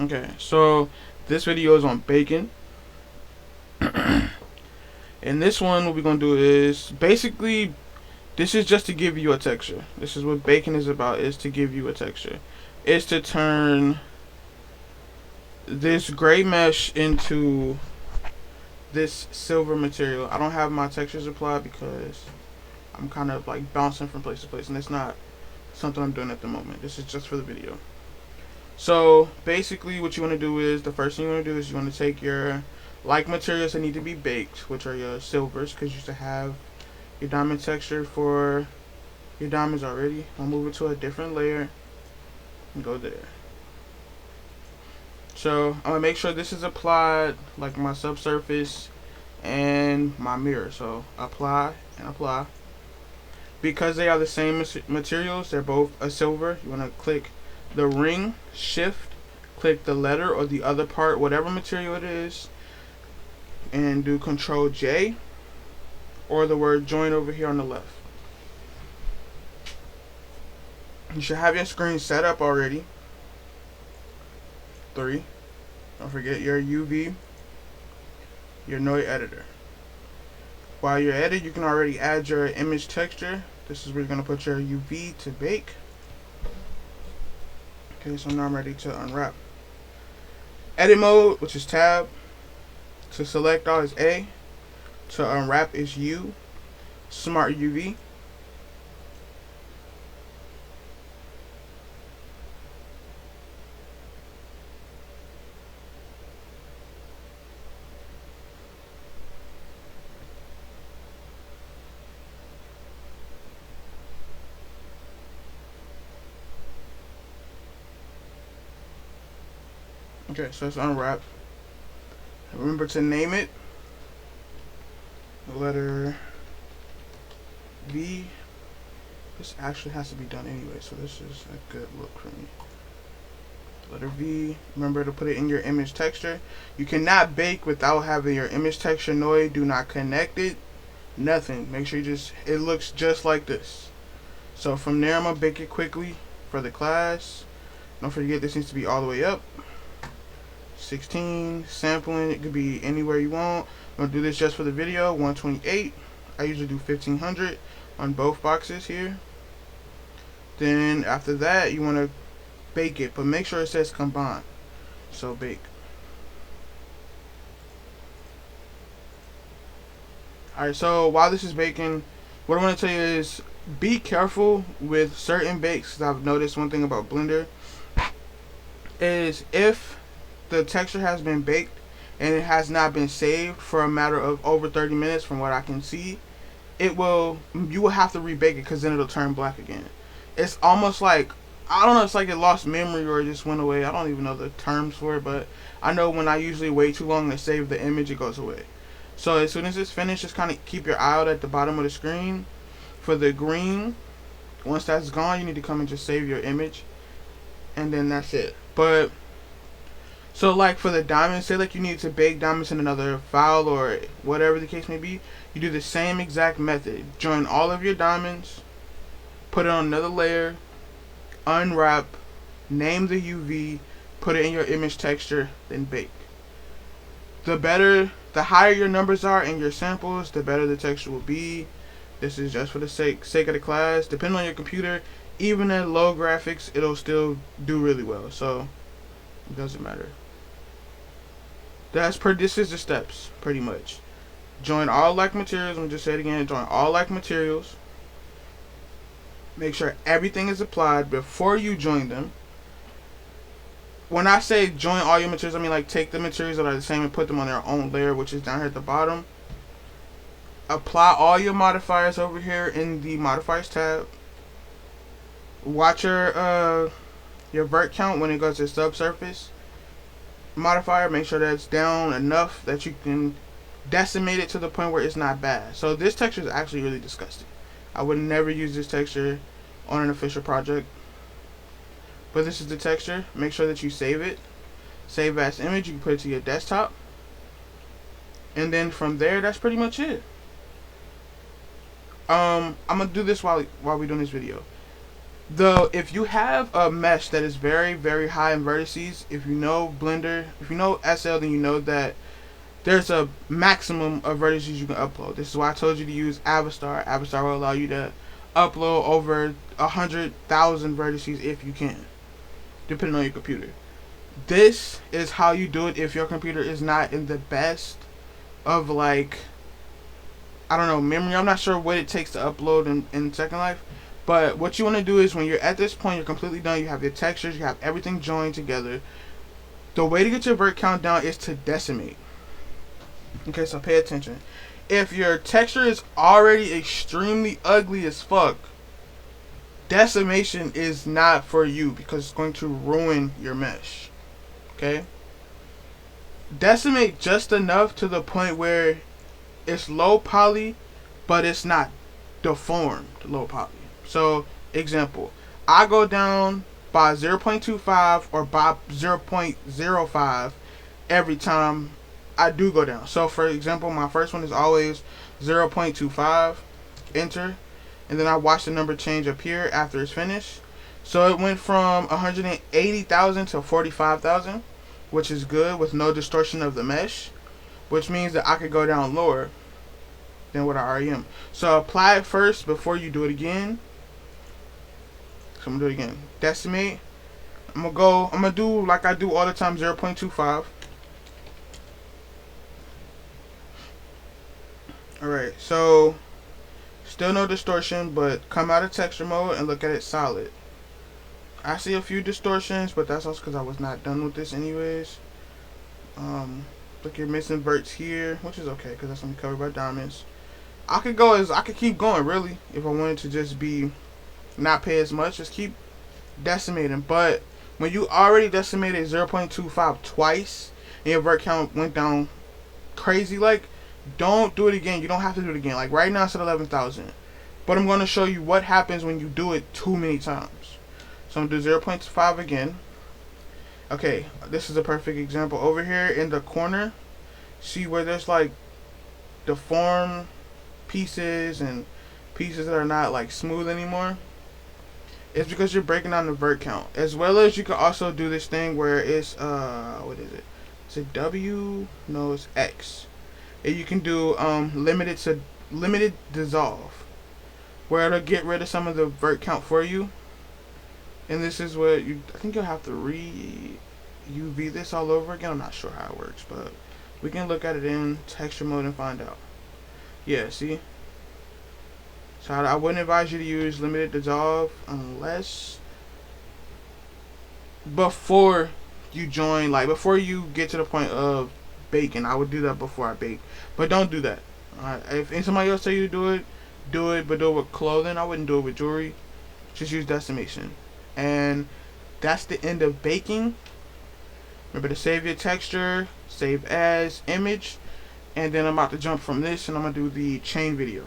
Okay, so this video is on bacon. And this one, what we're gonna do is basically, this is just to give you a texture. This is what bacon is about, is to give you a texture. It's to turn this gray mesh into this silver material. I don't have my textures applied because I'm kind of like bouncing from place to place, and it's not something I'm doing at the moment. This is just for the video. So basically what you want to do is, the first thing you want to do is you want to take your like materials that need to be baked, which are your silvers, because you should have your diamond texture for your diamonds already. I'll move it to a different layer and go there. So I'm gonna make sure this is applied, like my subsurface and my mirror. So apply and apply. Because they are the same materials, they're both a silver, you want to click the ring, shift, click the letter or the other part, whatever material it is, and do Control J, or the word join over here on the left. You should have your screen set up already. 3. Don't forget your UV, your noise editor. While you're at it, you can already add your image texture. This is where you're going to put your UV to bake. Okay, so now I'm ready to unwrap. Edit mode, which is tab. To select all is A. To unwrap is U. Smart UV. Okay, so it's unwrapped. Remember to name it. The letter V. This actually has to be done anyway, so this is a good look for me. Letter V. Remember to put it in your image texture. You cannot bake without having your image texture node. Do not connect it. Nothing. Make sure it looks just like this. So from there, I'm gonna bake it quickly for the class. Don't forget, this needs to be all the way up. 16, sampling, it could be anywhere you want. I'm gonna do this just for the video. 128. I usually do 1500 on both boxes here. Then after that, you want to bake it, but make sure it says combine. So bake. Alright, so while this is baking, what I want to tell you is be careful with certain bakes. 'Cause I've noticed one thing about Blender is if the texture has been baked and it has not been saved for a matter of over 30 minutes, from what I can see, you will have to rebake it, because then it'll turn black again. It's almost like, I don't know, it's like it lost memory or it just went away. I don't even know the terms for it, but I know when I usually wait too long to save the image, it goes away. So as soon as it's finished, just kind of keep your eye out at the bottom of the screen for the green. Once that's gone, you need to come and just save your image, and then that's it. But so like for the diamonds, say like you need to bake diamonds in another file or whatever the case may be, you do the same exact method. Join all of your diamonds, put it on another layer, unwrap, name the UV, put it in your image texture, then bake. The higher your numbers are in your samples, the better the texture will be. This is just for the sake of the class. Depending on your computer, even at low graphics, it'll still do really well. So it doesn't matter. This is the steps, pretty much. Join all like materials. I'm just say it again. Join all like materials. Make sure everything is applied before you join them. When I say join all your materials, I mean like take the materials that are the same and put them on their own layer, which is down here at the bottom. Apply all your modifiers over here in the modifiers tab. Watch your vert count when it goes to subsurface modifier. Make sure that's down enough that you can decimate it to the point where it's not bad. So this texture is actually really disgusting. I would never use this texture on an official project, but this is the texture. Make sure that you save it. Save as image. You can put it to your desktop, and then from there, that's pretty much it. I'm gonna do this while we're doing this video. Though if you have a mesh that is very very high in vertices, if you know Blender, if you know SL, then you know that there's a maximum of vertices you can upload. This is why I told you to use Avastar. Avastar will allow you to upload over 100,000 vertices if you can, depending on your computer. This is how you do it if your computer is not in the best of, like, I don't know, memory. I'm not sure what it takes to upload in Second Life. But what you want to do is when you're at this point, you're completely done. You have your textures, you have everything joined together. The way to get your vert count down is to decimate. Okay, so pay attention. If your texture is already extremely ugly as fuck, decimation is not for you because it's going to ruin your mesh. Okay? Decimate just enough to the point where it's low poly, but it's not deformed low poly. So, example, I go down by 0.25 or by 0.05 every time I do go down. So, for example, my first one is always 0.25, enter, and then I watch the number change up here after it's finished. So, it went from 180,000 to 45,000, which is good with no distortion of the mesh, which means that I could go down lower than what I already am. So, apply it first before you do it again. So I'm gonna do it again. Decimate. I'm gonna do like I do all the time, 0.25. Alright, so still no distortion, but come out of texture mode and look at it solid. I see a few distortions, but that's also because I was not done with this anyways. Look, you're missing verts here, which is okay because that's gonna be covered by diamonds. I could keep going really if I wanted to just be not pay as much, just keep decimating. But when you already decimated 0.25 twice and your vert count went down crazy, like, don't do it again. You don't have to do it again. Like right now it's at 11,000, but I'm going to show you what happens when you do it too many times. So I'm going to do 0.5 again. Okay, this is a perfect example. Over here in the corner, see where there's like deformed pieces and pieces that are not like smooth anymore? It's because you're breaking down the vert count. As well as you can also do this thing where it's what is it? Is it W? No, it's X. And you can do limited dissolve, where it'll get rid of some of the vert count for you. And this is what I think you'll have to UV this all over again. I'm not sure how it works, but we can look at it in texture mode and find out. Yeah, see? So I wouldn't advise you to use limited dissolve unless before you join, like before you get to the point of baking. I would do that before I bake, but don't do that. If somebody else tell you to do it, but do it with clothing. I wouldn't do it with jewelry. Just use decimation. And that's the end of baking. Remember to save your texture, save as image, and then I'm about to jump from this and I'm gonna do the chain video.